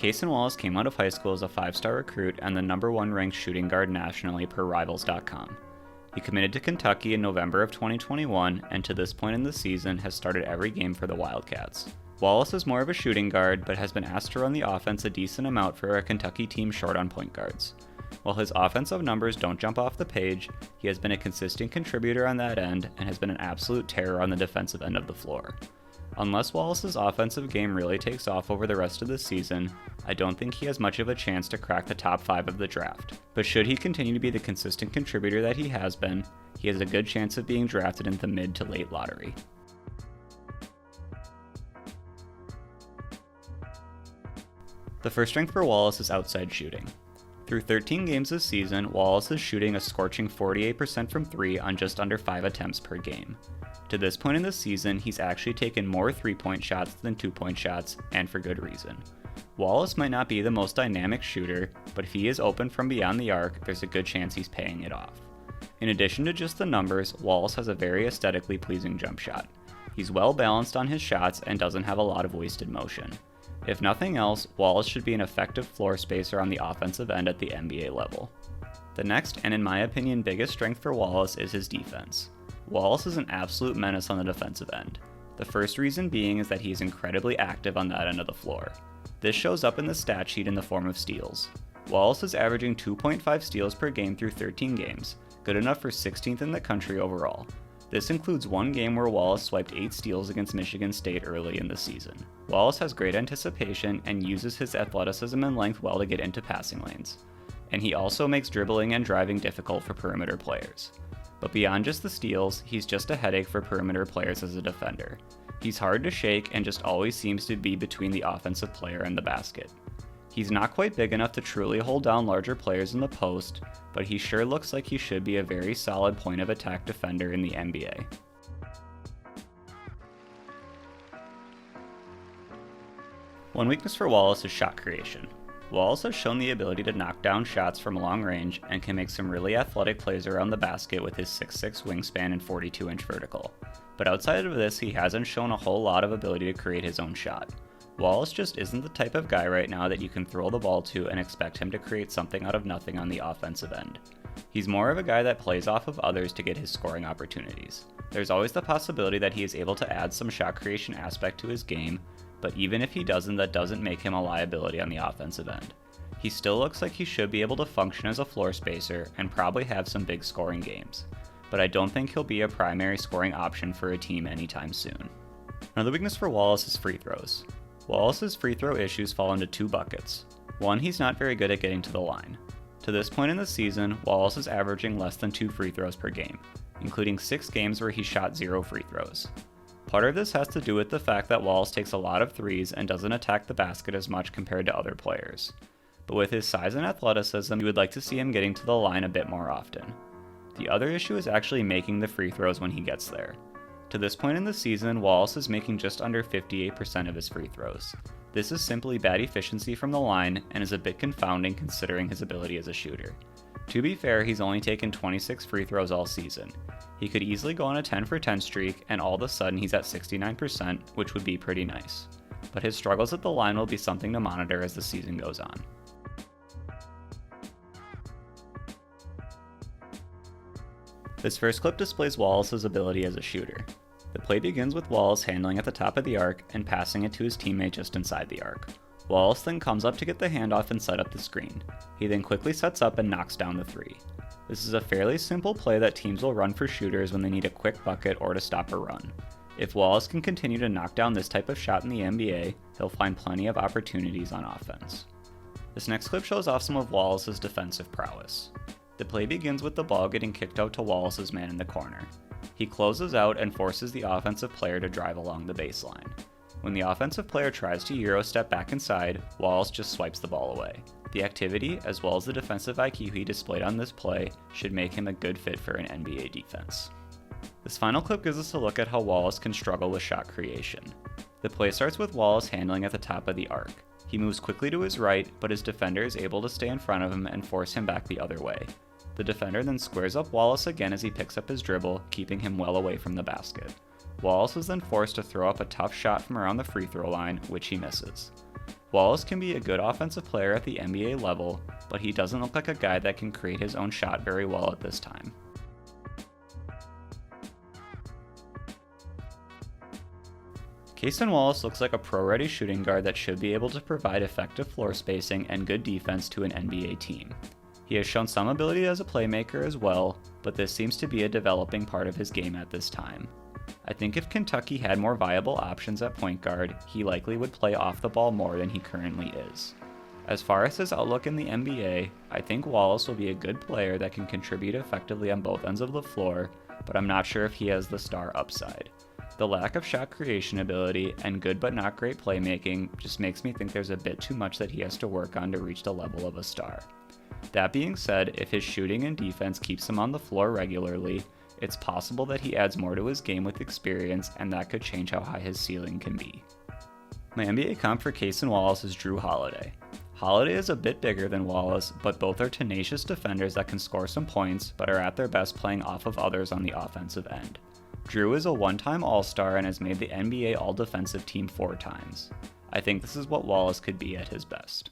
Cason Wallace came out of high school as a 5-star recruit and the #1 ranked shooting guard nationally per Rivals.com. He committed to Kentucky in November of 2021 and to this point in the season has started every game for the Wildcats. Wallace is more of a shooting guard but has been asked to run the offense a decent amount for a Kentucky team short on point guards. While his offensive numbers don't jump off the page, he has been a consistent contributor on that end and has been an absolute terror on the defensive end of the floor. Unless Wallace's offensive game really takes off over the rest of the season, I don't think he has much of a chance to crack the top 5 of the draft. But should he continue to be the consistent contributor that he has been, he has a good chance of being drafted in the mid to late lottery. The first strength for Wallace is outside shooting. Through 13 games this season, Wallace is shooting a scorching 48% from 3 on just under 5 attempts per game. To this point in the season, he's actually taken more 3-point shots than 2-point shots, and for good reason. Wallace might not be the most dynamic shooter, but if he is open from beyond the arc, there's a good chance he's paying it off. In addition to just the numbers, Wallace has a very aesthetically pleasing jump shot. He's well balanced on his shots and doesn't have a lot of wasted motion. If nothing else, Wallace should be an effective floor spacer on the offensive end at the NBA level. The next, and in my opinion biggest strength for Wallace is his defense. Wallace is an absolute menace on the defensive end. The first reason being is that he is incredibly active on that end of the floor. This shows up in the stat sheet in the form of steals. Wallace is averaging 2.5 steals per game through 13 games, good enough for 16th in the country overall. This includes one game where Wallace swiped 8 steals against Michigan State early in the season. Wallace has great anticipation and uses his athleticism and length well to get into passing lanes. And he also makes dribbling and driving difficult for perimeter players. But beyond just the steals, he's just a headache for perimeter players as a defender. He's hard to shake and just always seems to be between the offensive player and the basket. He's not quite big enough to truly hold down larger players in the post, but he sure looks like he should be a very solid point of attack defender in the NBA. One weakness for Wallace is shot creation. Wallace has shown the ability to knock down shots from long range and can make some really athletic plays around the basket with his 6'6" wingspan and 42-inch vertical. But outside of this, he hasn't shown a whole lot of ability to create his own shot. Wallace just isn't the type of guy right now that you can throw the ball to and expect him to create something out of nothing on the offensive end. He's more of a guy that plays off of others to get his scoring opportunities. There's always the possibility that he is able to add some shot creation aspect to his game, but even if he doesn't, that doesn't make him a liability on the offensive end. He still looks like he should be able to function as a floor spacer and probably have some big scoring games, but I don't think he'll be a primary scoring option for a team anytime soon. Another weakness for Wallace is free throws. Wallace's free throw issues fall into 2 buckets. One, he's not very good at getting to the line. To this point in the season, Wallace is averaging less than 2 free throws per game, including 6 games where he shot 0 free throws. Part of this has to do with the fact that Wallace takes a lot of threes and doesn't attack the basket as much compared to other players. But with his size and athleticism, you would like to see him getting to the line a bit more often. The other issue is actually making the free throws when he gets there. To this point in the season, Wallace is making just under 58% of his free throws. This is simply bad efficiency from the line and is a bit confounding considering his ability as a shooter. To be fair, he's only taken 26 free throws all season. He could easily go on a 10 for 10 streak and all of a sudden he's at 69%, which would be pretty nice. But his struggles at the line will be something to monitor as the season goes on. This first clip displays Wallace's ability as a shooter. The play begins with Wallace handling at the top of the arc and passing it to his teammate just inside the arc. Wallace then comes up to get the handoff and set up the screen. He then quickly sets up and knocks down the 3. This is a fairly simple play that teams will run for shooters when they need a quick bucket or to stop a run. If Wallace can continue to knock down this type of shot in the NBA, he'll find plenty of opportunities on offense. This next clip shows off some of Wallace's defensive prowess. The play begins with the ball getting kicked out to Wallace's man in the corner. He closes out and forces the offensive player to drive along the baseline. When the offensive player tries to Euro step back inside, Wallace just swipes the ball away. The activity, as well as the defensive IQ he displayed on this play, should make him a good fit for an NBA defense. This final clip gives us a look at how Wallace can struggle with shot creation. The play starts with Wallace handling at the top of the arc. He moves quickly to his right, but his defender is able to stay in front of him and force him back the other way. The defender then squares up Wallace again as he picks up his dribble, keeping him well away from the basket. Wallace is then forced to throw up a tough shot from around the free throw line, which he misses. Wallace can be a good offensive player at the NBA level, but he doesn't look like a guy that can create his own shot very well at this time. Cason Wallace looks like a pro-ready shooting guard that should be able to provide effective floor spacing and good defense to an NBA team. He has shown some ability as a playmaker as well, but this seems to be a developing part of his game at this time. I think if Kentucky had more viable options at point guard, he likely would play off the ball more than he currently is. As far as his outlook in the NBA, I think Wallace will be a good player that can contribute effectively on both ends of the floor, but I'm not sure if he has the star upside. The lack of shot creation ability and good but not great playmaking just makes me think there's a bit too much that he has to work on to reach the level of a star. That being said, if his shooting and defense keeps him on the floor regularly, it's possible that he adds more to his game with experience, and that could change how high his ceiling can be. My NBA comp for Cason Wallace is Jrue Holiday. Holiday is a bit bigger than Wallace, but both are tenacious defenders that can score some points, but are at their best playing off of others on the offensive end. Jrue is a one-time All-Star and has made the NBA All-Defensive Team 4 times. I think this is what Wallace could be at his best.